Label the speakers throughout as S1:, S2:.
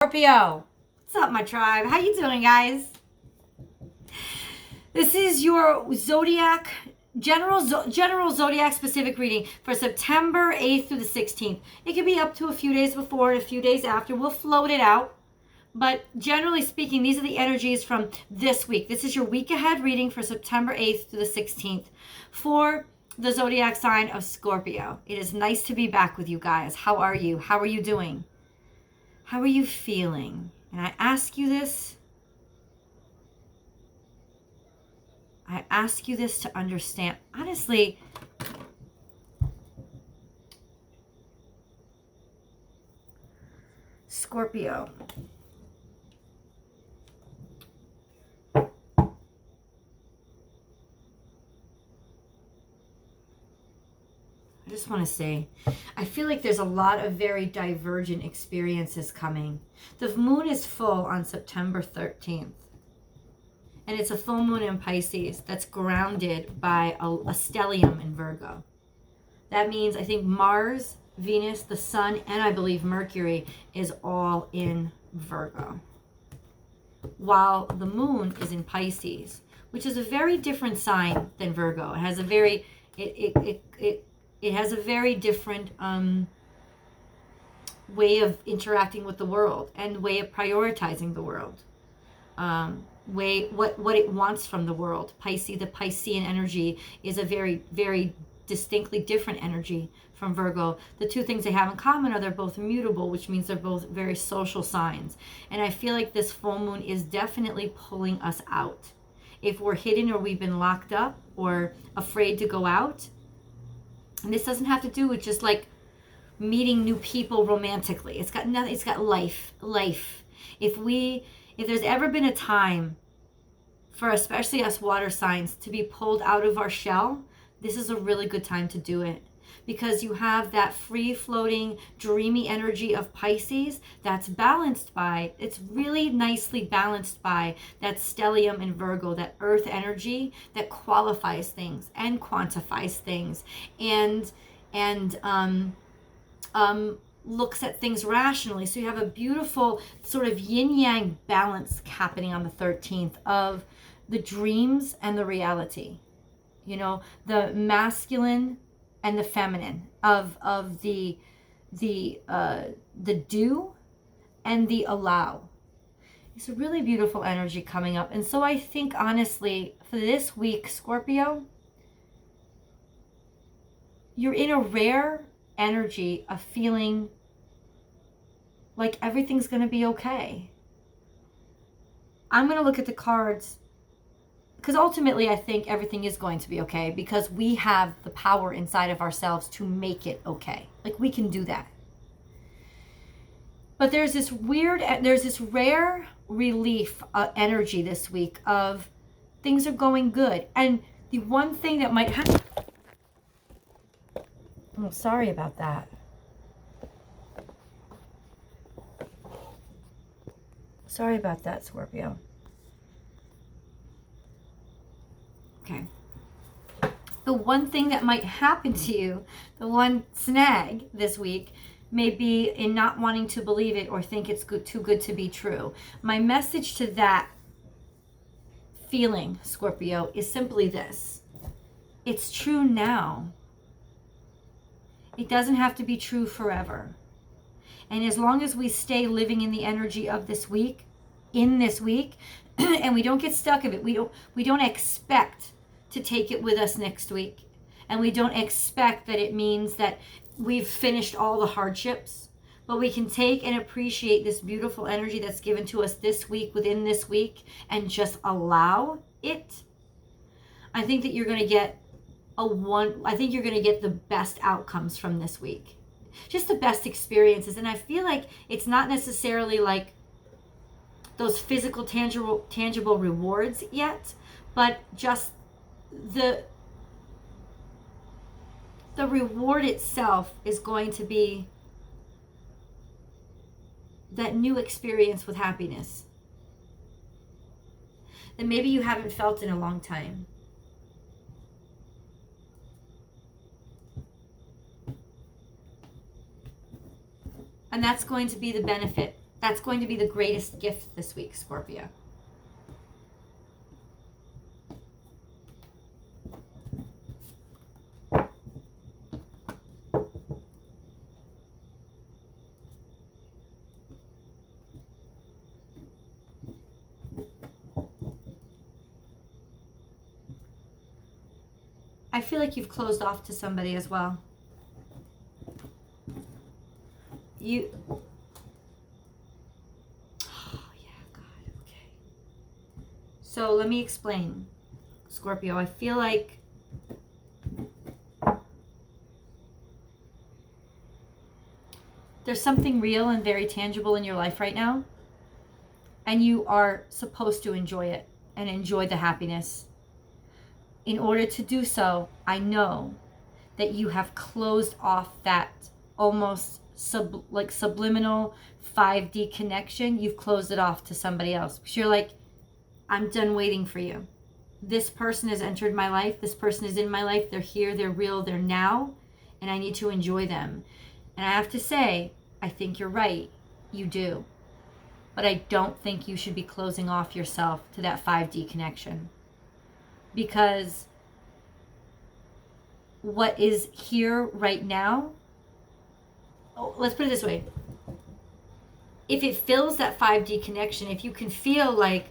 S1: Scorpio, what's up, my tribe? How you doing, guys? This is your zodiac general zodiac specific reading for September 8th through the 16th. It could be up to a few days before and a few days after. We'll float it out. But generally speaking, these are the energies from this week. This is your week ahead reading for September 8th through the 16th for the zodiac sign of Scorpio. It is nice to be back with you guys. How are you? How are you doing? How are you feeling? And I ask you this to understand. Honestly, Scorpio. I just want to say, I feel like there's a lot of very divergent experiences coming. The moon is full on September 13th. And it's a full moon in Pisces that's grounded by a stellium in Virgo. That means I think Mars, Venus, the Sun, and I believe Mercury is all in Virgo. While the moon is in Pisces, which is a very different sign than Virgo. It has a very, it has a very different way of interacting with the world and way of prioritizing the world. What it wants from the world. The Piscean energy is a very, very distinctly different energy from Virgo. The two things they have in common are they're both immutable, which means they're both very social signs. And I feel like this full moon is definitely pulling us out. If we're hidden or we've been locked up or afraid to go out, and this doesn't have to do with just like meeting new people romantically. It's got nothing. It's got life. If there's ever been a time for especially us water signs to be pulled out of our shell, this is a really good time to do it. Because you have that free-floating, dreamy energy of Pisces that's balanced by, it's really nicely balanced by that stellium in Virgo, that earth energy that qualifies things and quantifies things and looks at things rationally. So you have a beautiful sort of yin-yang balance happening on the 13th of the dreams and the reality. You know, the masculine and the feminine of the do and the allow. It's a really beautiful energy coming up. And so I think honestly for this week, Scorpio, you're in a rare energy of feeling like everything's going to be okay. I'm going to look at the cards because ultimately I think everything is going to be okay because we have the power inside of ourselves to make it okay. Like we can do that. But there's this rare relief energy this week of things are going good. And the one thing that might happen, oh, sorry about that. Sorry about that, Scorpio. Okay. The one thing that might happen to you, the one snag this week, may be in not wanting to believe it or think it's too good to be true. My message to that feeling, Scorpio, is simply this. It's true now. It doesn't have to be true forever. And as long as we stay living in the energy of this week, and we don't get stuck of it, we don't expect to take it with us next week. And we don't expect that it means that we've finished all the hardships, but we can take and appreciate this beautiful energy that's given to us this week, within this week, and just allow it. I think that you're going to get the best outcomes from this week. Just the best experiences. And I feel like it's not necessarily like those physical, tangible rewards yet, but just the reward itself is going to be that new experience with happiness that maybe you haven't felt in a long time. And that's going to be the benefit That's going to be the greatest gift this week, Scorpio. I feel like you've closed off to somebody as well. Oh, yeah, God, okay. So let me explain, Scorpio. I feel like there's something real and very tangible in your life right now, and you are supposed to enjoy it and enjoy the happiness. In order to do so, I know that you have closed off that almost subliminal 5D connection. You've closed it off to somebody else because you're like, I'm done waiting for you. This person has entered my life. This person is in my life. They're here. They're real. They're now. And I need to enjoy them. And I have to say, I think you're right. You do. But I don't think you should be closing off yourself to that 5D connection. Because what is here right now, let's put it this way. If it fills that 5D connection, if you can feel like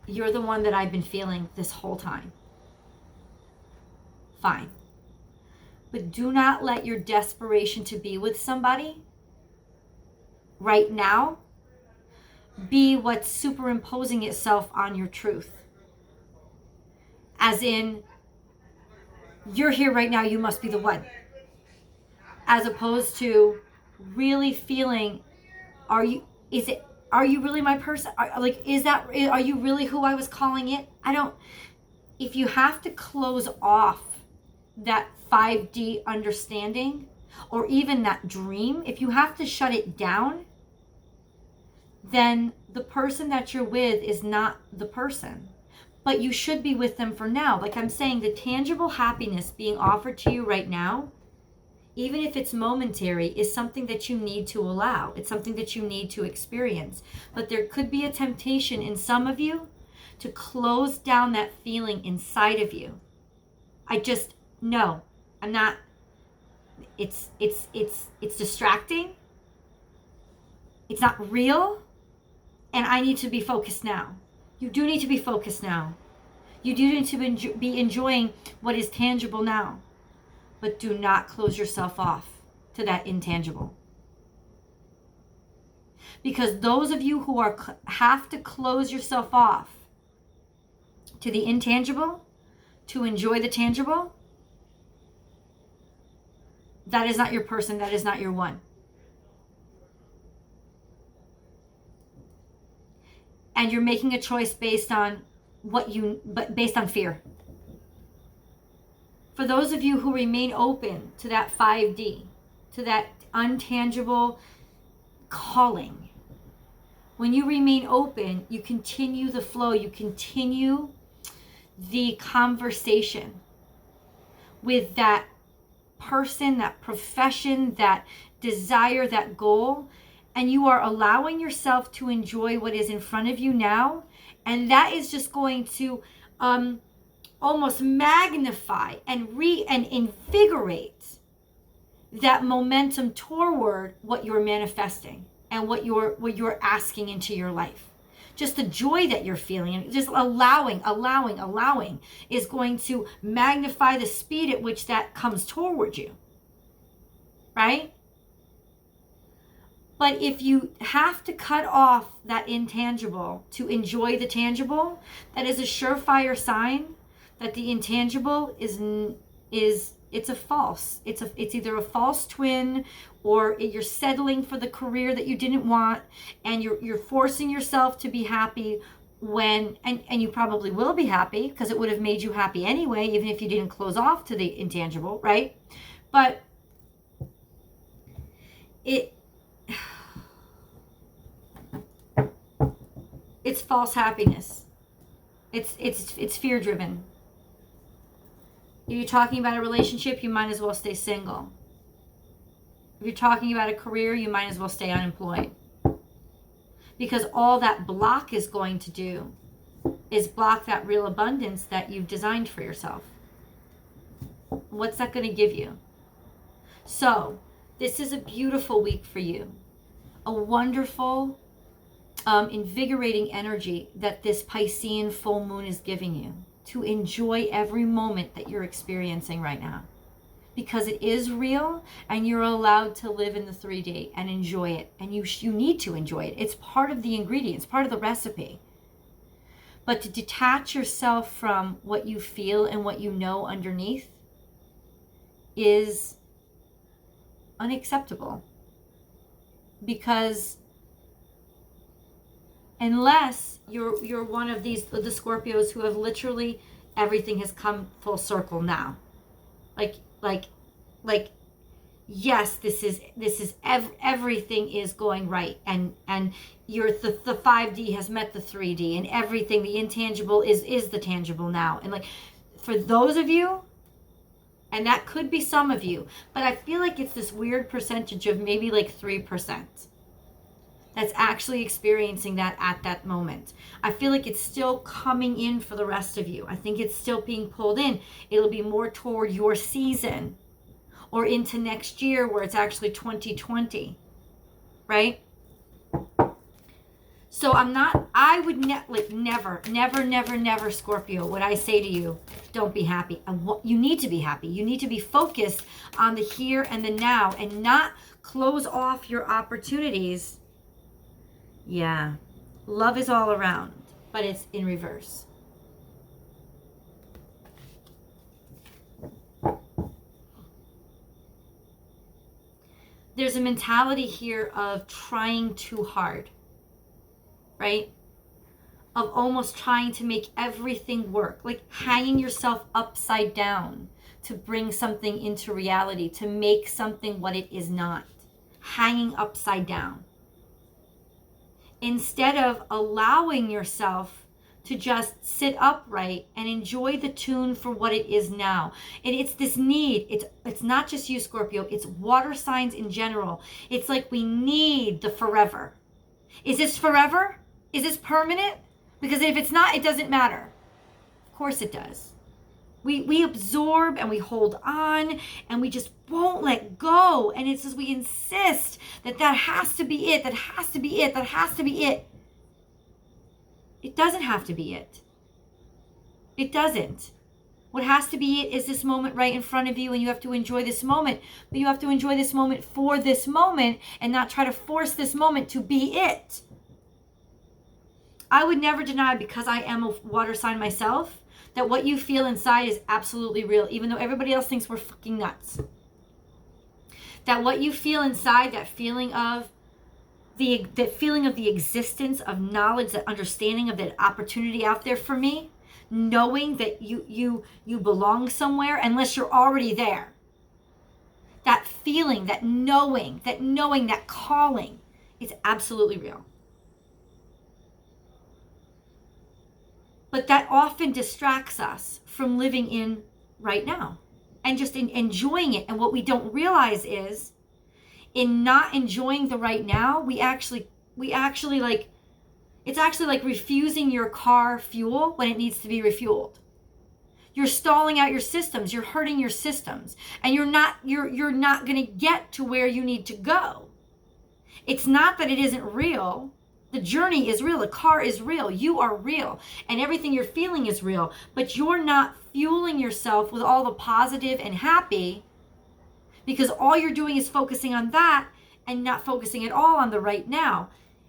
S1: you're the one that I've been feeling this whole time, fine. But do not let your desperation to be with somebody right now be what's superimposing itself on your truth. As in, you're here right now, you must be the one. As opposed to really feeling, are you really my person? Are you really who I was calling it? If you have to close off that 5D understanding, or even that dream, if you have to shut it down, then the person that you're with is not the person. But you should be with them for now. Like I'm saying, the tangible happiness being offered to you right now, even if it's momentary, is something that you need to allow. It's something that you need to experience. But there could be a temptation in some of you to close down that feeling inside of you. No, I'm not. It's distracting. It's not real. And I need to be focused now. You do need to be focused now. You do need to be enjoying what is tangible now. But do not close yourself off to that intangible. Because those of you who have to close yourself off to the intangible to enjoy the tangible, that is not your person. That is not your one. And you're making a choice based on based on fear. For those of you who remain open to that 5D, to that untangible calling, when you remain open, you continue the flow, you continue the conversation with that person, that profession, that desire, that goal, and you are allowing yourself to enjoy what is in front of you now, and that is just going to almost magnify and invigorate that momentum toward what you're manifesting and what you're asking into your life. Just the joy that you're feeling and just allowing is going to magnify the speed at which that comes toward you. Right? But if you have to cut off that intangible to enjoy the tangible, that is a surefire sign that the intangible is it's a false. It's either a false twin, or you're settling for the career that you didn't want, and you're forcing yourself to be happy when and you probably will be happy because it would have made you happy anyway, even if you didn't close off to the intangible, right? But it's false happiness. It's fear driven. If you're talking about a relationship, you might as well stay single. If you're talking about a career, you might as well stay unemployed. Because all that block is going to do is block that real abundance that you've designed for yourself. What's that going to give you? So, this is a beautiful week for you. A wonderful, invigorating energy that this Piscean full moon is giving you to enjoy every moment that you're experiencing right now. Because it is real, and you're allowed to live in the 3D and enjoy it. And you need to enjoy it. It's part of the ingredients, part of the recipe. But to detach yourself from what you feel and what you know underneath is unacceptable. Because unless you're one of the Scorpios who have literally, everything has come full circle now. Like yes, this is everything is going right, and the 5D has met the 3D, and everything, the intangible is the tangible now. And like, for those of you, and that could be some of you, but I feel like it's this weird percentage of maybe like 3% that's actually experiencing that at that moment. I feel like it's still coming in for the rest of you. I think it's still being pulled in. It'll be more toward your season or into next year, where it's actually 2020, right? So I would never, Scorpio, would I say to you, don't be happy. You need to be happy. You need to be focused on the here and the now, and not close off your opportunities. Yeah, love is all around, but it's in reverse. There's a mentality here of trying too hard, right? Of almost trying to make everything work, like hanging yourself upside down to bring something into reality, to make something what it is not. Hanging upside down. Instead of allowing yourself to just sit upright and enjoy the tune for what it is now. And it's this need. It's not just you, Scorpio. It's water signs in general. It's like we need the forever. Is this forever? Is this permanent? Because if it's not, it doesn't matter. Of course it does. We absorb and we hold on, and we just won't let go. And it's as we insist that has to be it, that has to be it, that has to be it. It doesn't have to be it. It doesn't. What has to be it is this moment right in front of you, and you have to enjoy this moment. But you have to enjoy this moment for this moment, and not try to force this moment to be it. I would never deny, because I am a water sign myself, that what you feel inside is absolutely real, even though everybody else thinks we're fucking nuts. That what you feel inside, that feeling of the existence of knowledge, that understanding of that opportunity out there for me, knowing that you belong somewhere unless you're already there. That feeling, that knowing, that calling is absolutely real. But that often distracts us from living in right now and just enjoying it. And what we don't realize is, in not enjoying the right now, we actually like, it's actually like refusing your car fuel when it needs to be refueled. You're stalling out your systems, you're hurting your systems, and you're not going to get to where you need to go. It's not that it isn't real. The journey is real, the car is real, you are real, and everything you're feeling is real, but you're not fueling yourself with all the positive and happy, because all you're doing is focusing on that and not focusing at all on the right now.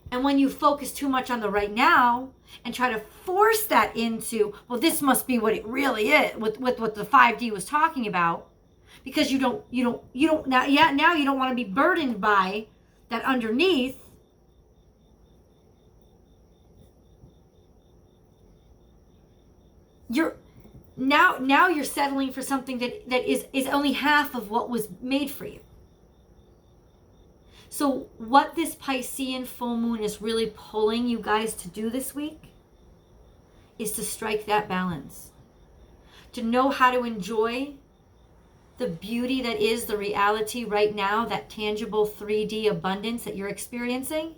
S1: And when you focus too much on the right now and try to force that into, well, this must be what it really is, with what the 5D was talking about, because you don't now you don't want to be burdened by that underneath. Now you're settling for something that is only half of what was made for you. So what this Piscean full moon is really pulling you guys to do this week is to strike that balance. To know how to enjoy the beauty that is the reality right now, that tangible 3D abundance that you're experiencing,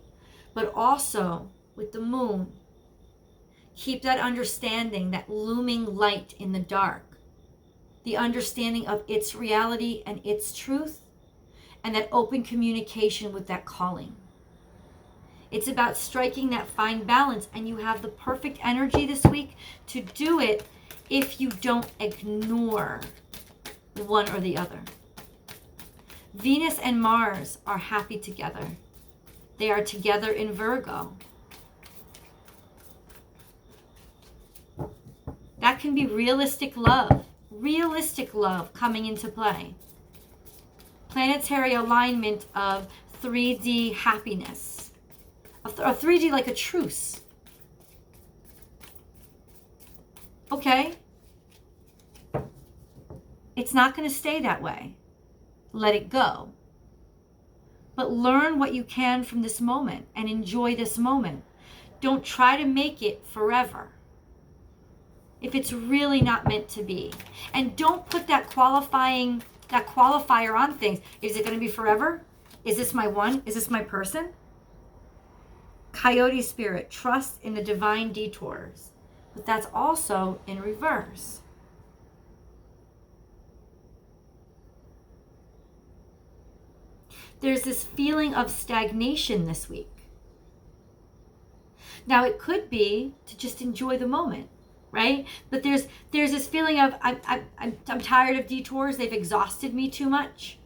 S1: But also with the moon, keep that understanding, that looming light in the dark, the understanding of its reality and its truth, and that open communication with that calling. It's about striking that fine balance, and you have the perfect energy this week to do it if you don't ignore one or the other. Venus and Mars are happy together. They are together in Virgo. That can be realistic love coming into play. Planetary alignment of 3D happiness. A 3D like a truce. Okay? It's not going to stay that way. Let it go. But learn what you can from this moment and enjoy this moment. Don't try to make it forever if it's really not meant to be. And don't put that qualifier on things. Is it going to be forever? Is this my one? Is this my person? Coyote spirit, trust in the divine detours. But that's also in reverse. There's this feeling of stagnation this week. Now it could be to just enjoy the moment, right? But there's this feeling of I'm tired of detours. They've exhausted me too much.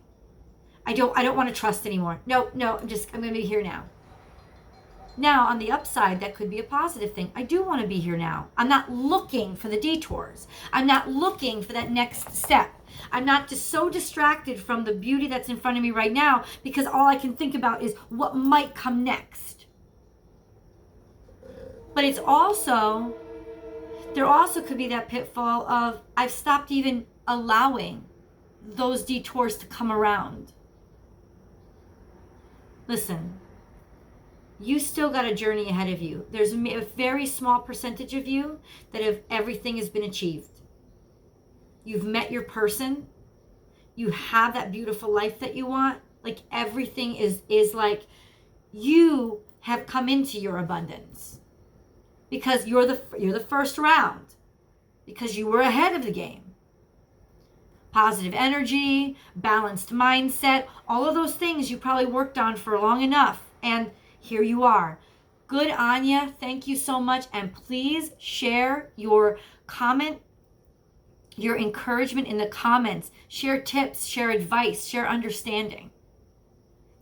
S1: I don't want to trust anymore. No, I'm going to be here now. Now, on the upside, that could be a positive thing. I do want to be here now. I'm not looking for the detours. I'm not looking for that next step. I'm not just so distracted from the beauty that's in front of me right now because all I can think about is what might come next. But it's also, there also could be that pitfall of I've stopped even allowing those detours to come around. Listen. You still got a journey ahead of you. There's a very small percentage of you that everything has been achieved. You've met your person. You have that beautiful life that you want. Like everything is like you have come into your abundance because you're the first round because you were ahead of the game. Positive energy, balanced mindset, all of those things you probably worked on for long enough, and here you are. Good, Anya. Thank you so much. And please share your comment, your encouragement in the comments. Share tips, share advice, share understanding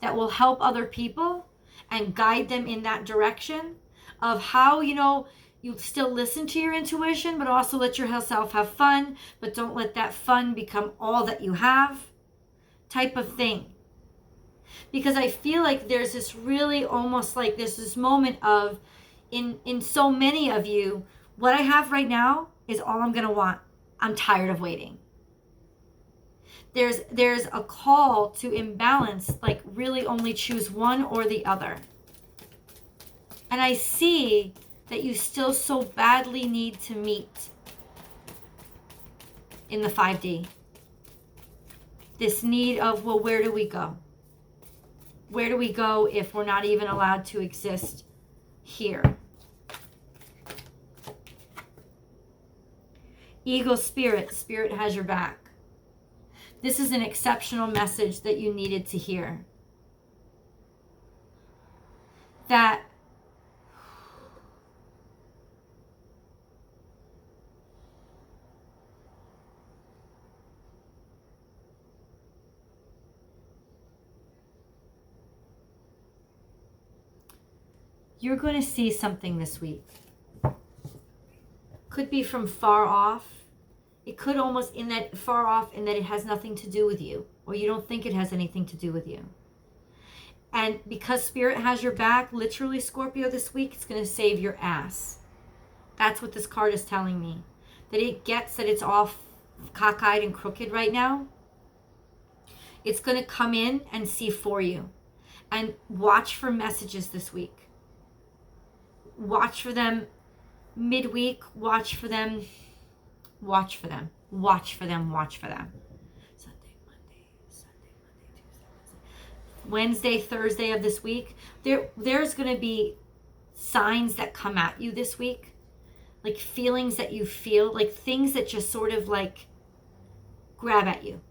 S1: that will help other people and guide them in that direction of how, you still listen to your intuition, but also let yourself have fun, but don't let that fun become all that you have type of thing. Because I feel like there's this really almost like there's this moment of in so many of you, what I have right now is all I'm going to want. I'm tired of waiting. There's a call to imbalance, like really only choose one or the other. And I see that you still so badly need to meet in the 5D. This need of, well, where do we go? Where do we go if we're not even allowed to exist here? Ego spirit has your back. This is an exceptional message that you needed to hear. That you're going to see something this week. Could be from far off. It could almost in that far off in that it has nothing to do with you, or you don't think it has anything to do with you. And because Spirit has your back, literally, Scorpio, this week, it's going to save your ass. That's what this card is telling me. That it gets that it's all cockeyed and crooked right now. It's going to come in and see for you. And watch for messages this week. Watch for them midweek. Watch for them. Watch for them. Watch for them. Watch for them. Sunday, Monday, Tuesday, Wednesday. Wednesday, Thursday of this week, there's going to be signs that come at you this week, like feelings that you feel, like things that just sort of like grab at you.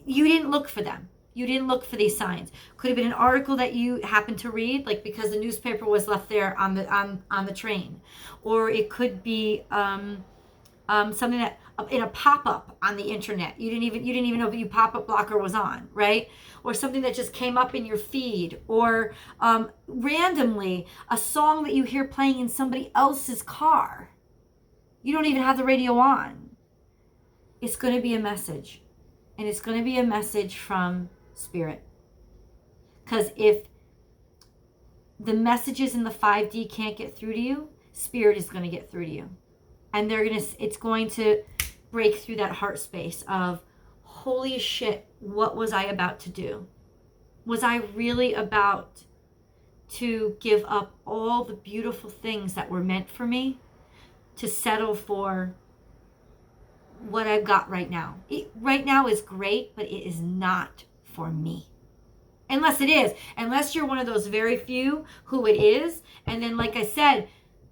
S1: You didn't look for them. You didn't look for these signs. Could have been an article that you happened to read, like because the newspaper was left there on the train, or it could be something that in a pop-up on the internet. You didn't even know your pop-up blocker was on, right? Or something that just came up in your feed, or randomly a song that you hear playing in somebody else's car. You don't even have the radio on. It's going to be a message, and it's going to be a message from Spirit. Because if the messages in the 5D can't get through to you, Spirit is going to get through to you. And it's going to break through that heart space of, holy shit, what was I about to do? Was I really about to give up all the beautiful things that were meant for me to settle for what I've got right now? Right now is great, but it is not for me. Unless it is. Unless you're one of those very few who it is. And then, like I said,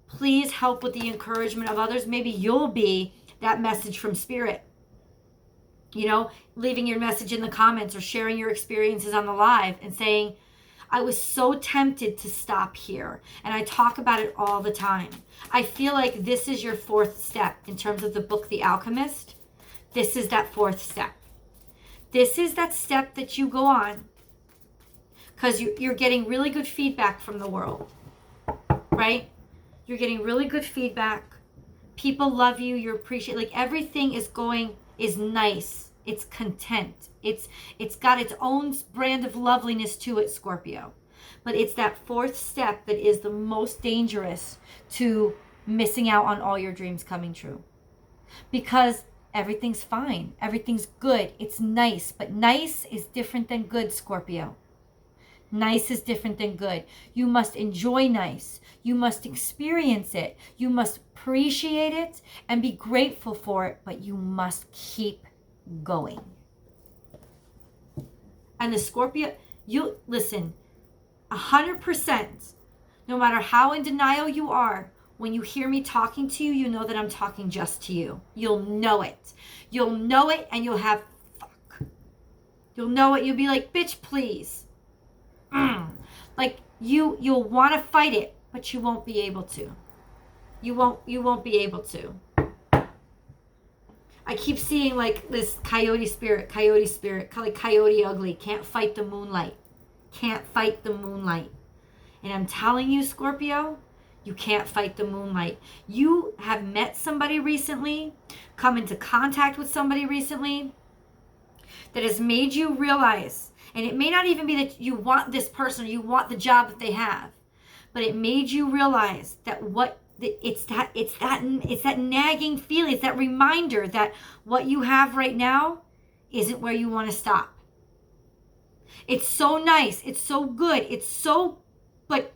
S1: please help with the encouragement of others. Maybe you'll be that message from Spirit. You know, leaving your message in the comments or sharing your experiences on the live and saying, I was so tempted to stop here. And I talk about it all the time. I feel like this is your fourth step in terms of the book, The Alchemist. This is that fourth step. This is that step that you go on because you're getting really good feedback from the world, right? You're getting really good feedback. People love you. You appreciate, like everything is nice. It's content. It's got its own brand of loveliness to it, Scorpio. But it's that fourth step that is the most dangerous to missing out on all your dreams coming true. Because everything's fine. Everything's good. It's nice. But nice is different than good, Scorpio. Nice is different than good. You must enjoy nice. You must experience it. You must appreciate it and be grateful for it. But you must keep going. And the Scorpio, you listen, 100%, no matter how in denial you are, when you hear me talking to you, you know that I'm talking just to you. You'll know it. You'll know it, and you'll have fuck. You'll know it. You'll be like, bitch, please. Like you'll want to fight it, but you won't be able to. You won't be able to. I keep seeing like this coyote spirit, like coyote ugly, can't fight the moonlight. Can't fight the moonlight. And I'm telling you, Scorpio, you can't fight the moonlight. You have met somebody recently, come into contact with somebody recently that has made you realize, and it may not even be that you want this person or you want the job that they have, but it made you realize that it's that nagging feeling, it's that reminder that what you have right now isn't where you want to stop. It's so nice, it's so good, but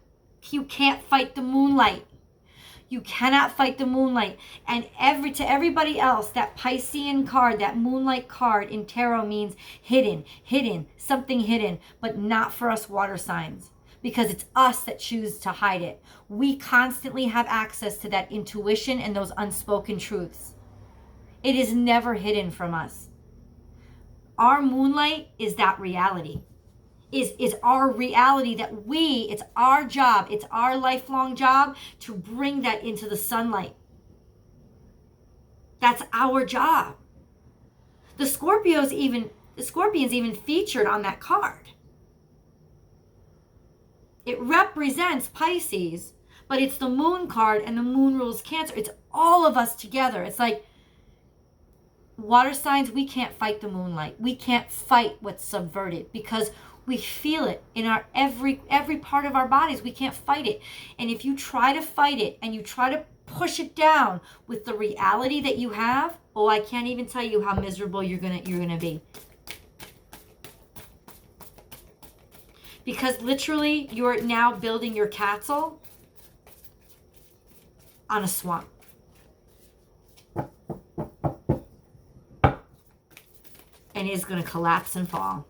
S1: you can't fight the moonlight. You cannot fight the moonlight. And to everybody else, that Piscean card, that moonlight card in tarot means hidden, something hidden, but not for us water signs. Because it's us that choose to hide it. We constantly have access to that intuition and those unspoken truths. It is never hidden from us. Our moonlight is that reality. Is our reality that it's our job, it's our lifelong job to bring that into the sunlight. That's our job. The Scorpions even featured on that card. It represents Pisces, but it's the moon card, and the moon rules Cancer. It's all of us together. It's like water signs, we can't fight the moonlight. We can't fight what's subverted because we feel it in our every part of our bodies. We can't fight it. And if you try to fight it and you try to push it down with the reality that you have, oh, I can't even tell you how miserable you're gonna be. Because literally, you're now building your castle on a swamp. And it is going to collapse and fall.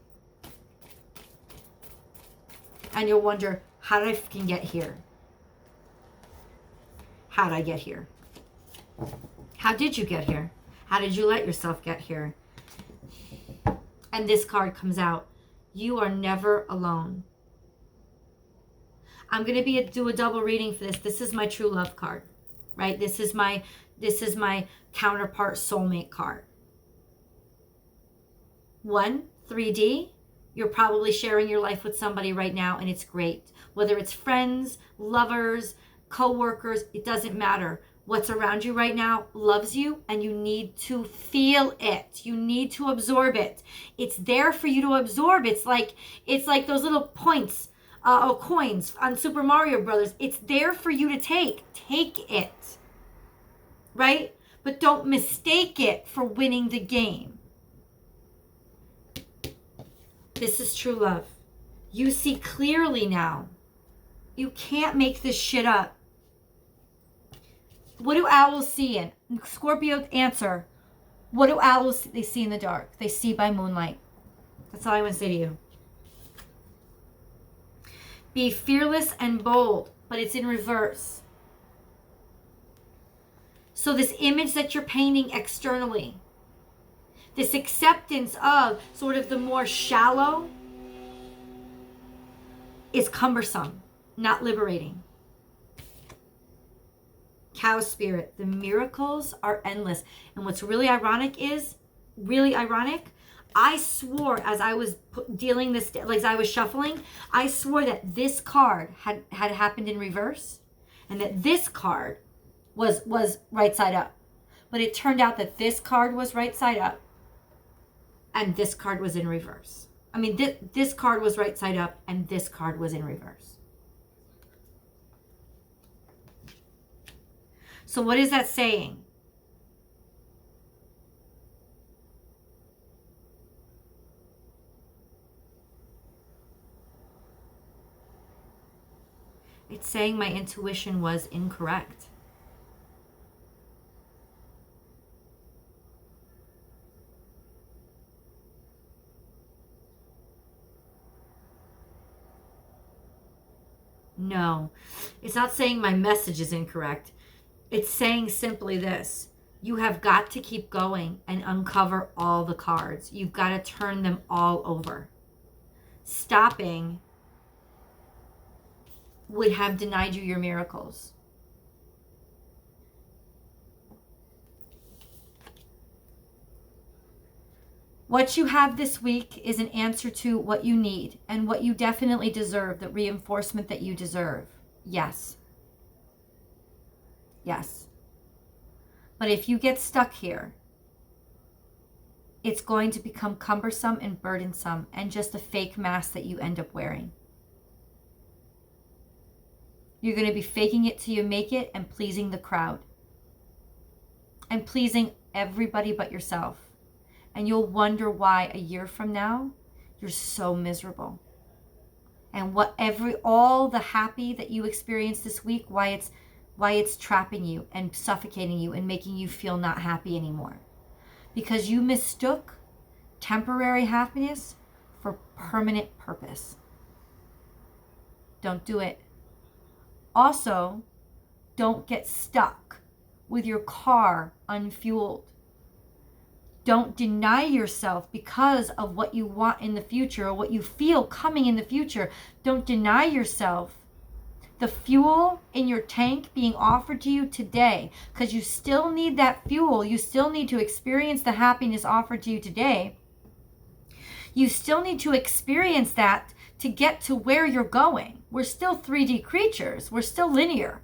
S1: And you'll wonder, how did I fucking get here? How did I get here? How did you get here? How did you let yourself get here? And this card comes out. You are never alone. I'm going to do a double reading for this. This is my true love card, right? This is my counterpart soulmate card. 1, 3D. You're probably sharing your life with somebody right now, and it's great. Whether it's friends, lovers, co-workers, it doesn't matter. What's around you right now loves you, and you need to feel it. You need to absorb it. It's there for you to absorb. It's like those little points or coins on Super Mario Brothers. It's there for you to take. Take it, right? But don't mistake it for winning the game. This is true love. You see clearly now. You can't make this shit up. What do owls see in? Scorpio, answer. What do owls they see in the dark? They see by moonlight. That's all I want to say to you. Be fearless and bold, but it's in reverse. So this image that you're painting externally, this acceptance of sort of the more shallow, is cumbersome, not liberating. Cow spirit, the miracles are endless. And what's really ironic, I swore as I was dealing this, like as I was shuffling, I swore that this card had happened in reverse and that this card was right side up. But it turned out that this card was right side up and this card was in reverse. I mean, this card was right side up and this card was in reverse. So what is that saying? It's saying my intuition was incorrect. No, it's not saying my message is incorrect. It's saying simply this. You have got to keep going and uncover all the cards. You've got to turn them all over. Stopping would have denied you your miracles. What you have this week is an answer to what you need and what you definitely deserve, the reinforcement that you deserve. Yes. Yes. But if you get stuck here, it's going to become cumbersome and burdensome and just a fake mask that you end up wearing. You're going to be faking it till you make it and pleasing the crowd. And pleasing everybody but yourself. And you'll wonder why a year from now, you're so miserable. And all the happy that you experienced this week, why it's trapping you and suffocating you and making you feel not happy anymore. Because you mistook temporary happiness for permanent purpose. Don't do it. Also, don't get stuck with your car unfueled. Don't deny yourself because of what you want in the future or what you feel coming in the future. Don't deny yourself the fuel in your tank being offered to you today, because you still need that fuel. You still need to experience the happiness offered to you today. You still need to experience that to get to where you're going. We're still 3D creatures. We're still linear.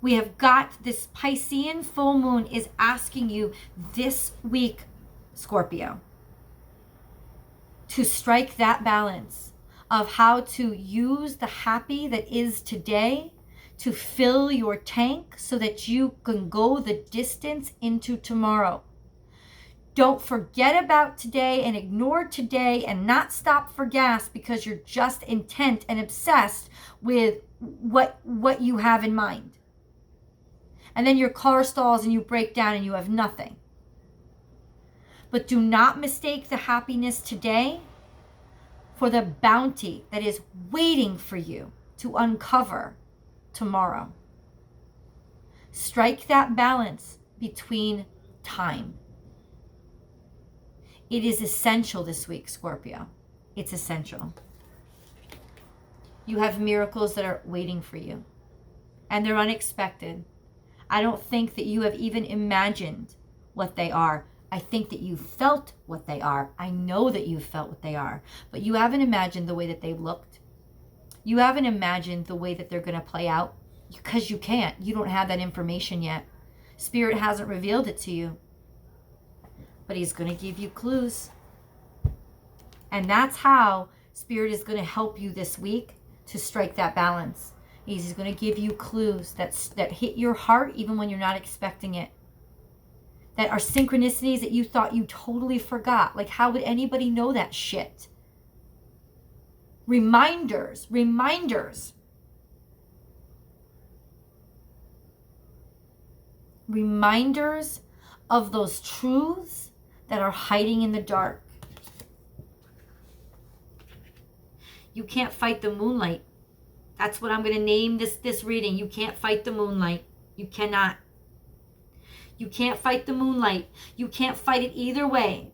S1: We have got this Piscean full moon is asking you this week, Scorpio, to strike that balance of how to use the happy that is today to fill your tank so that you can go the distance into tomorrow. Don't forget about today and ignore today and not stop for gas because you're just intent and obsessed with what you have in mind. And then your car stalls and you break down and you have nothing. But do not mistake the happiness today for the bounty that is waiting for you to uncover tomorrow. Strike that balance between time. It is essential this week, Scorpio. It's essential. You have miracles that are waiting for you, and they're unexpected. I don't think that you have even imagined what they are. I think that you felt what they are. I know that you felt what they are, but you haven't imagined the way that they've looked. You haven't imagined the way that they're going to play out, because you can't. You don't have that information yet. Spirit hasn't revealed it to you, but he's going to give you clues. And that's how Spirit is going to help you this week to strike that balance. He's going to give you clues that hit your heart even when you're not expecting it. That are synchronicities that you thought you totally forgot. Like, how would anybody know that shit? Reminders. Reminders of those truths that are hiding in the dark. You can't fight the moonlight. That's what I'm going to name this reading. You can't fight the moonlight. You cannot. You can't fight the moonlight. You can't fight it either way.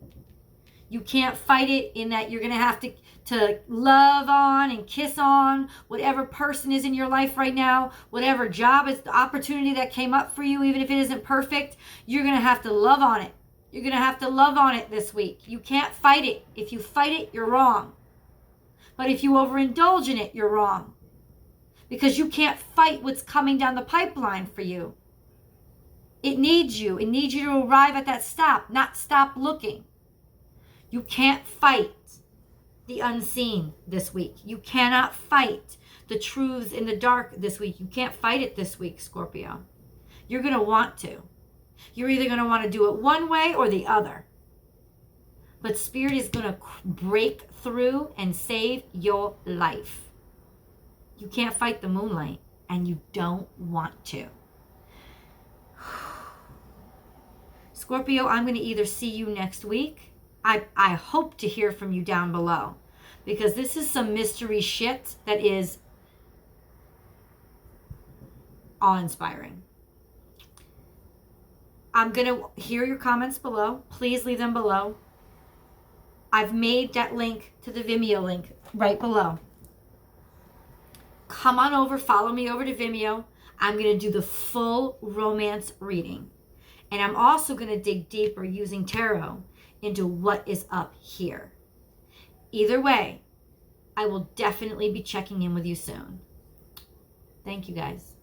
S1: You can't fight it in that you're going to have to love on and kiss on whatever person is in your life right now, whatever job is the opportunity that came up for you, even if it isn't perfect, you're going to have to love on it. You're going to have to love on it this week. You can't fight it. If you fight it, you're wrong. But if you overindulge in it, you're wrong. Because you can't fight what's coming down the pipeline for you. It needs you. It needs you to arrive at that stop, not stop looking. You can't fight the unseen this week. You cannot fight the truths in the dark this week. You can't fight it this week, Scorpio. You're going to want to. You're either going to want to do it one way or the other. But Spirit is going to break through and save your life. You can't fight the moonlight, and you don't want to. Scorpio, I'm going to either see you next week. I hope to hear from you down below, because this is some mystery shit that is awe-inspiring. I'm going to hear your comments below. Please leave them below. I've made that link to the Vimeo link right below. Come on over, follow me over to Vimeo. I'm going to do the full romance reading. And I'm also going to dig deeper using tarot into what is up here. Either way, I will definitely be checking in with you soon. Thank you, guys.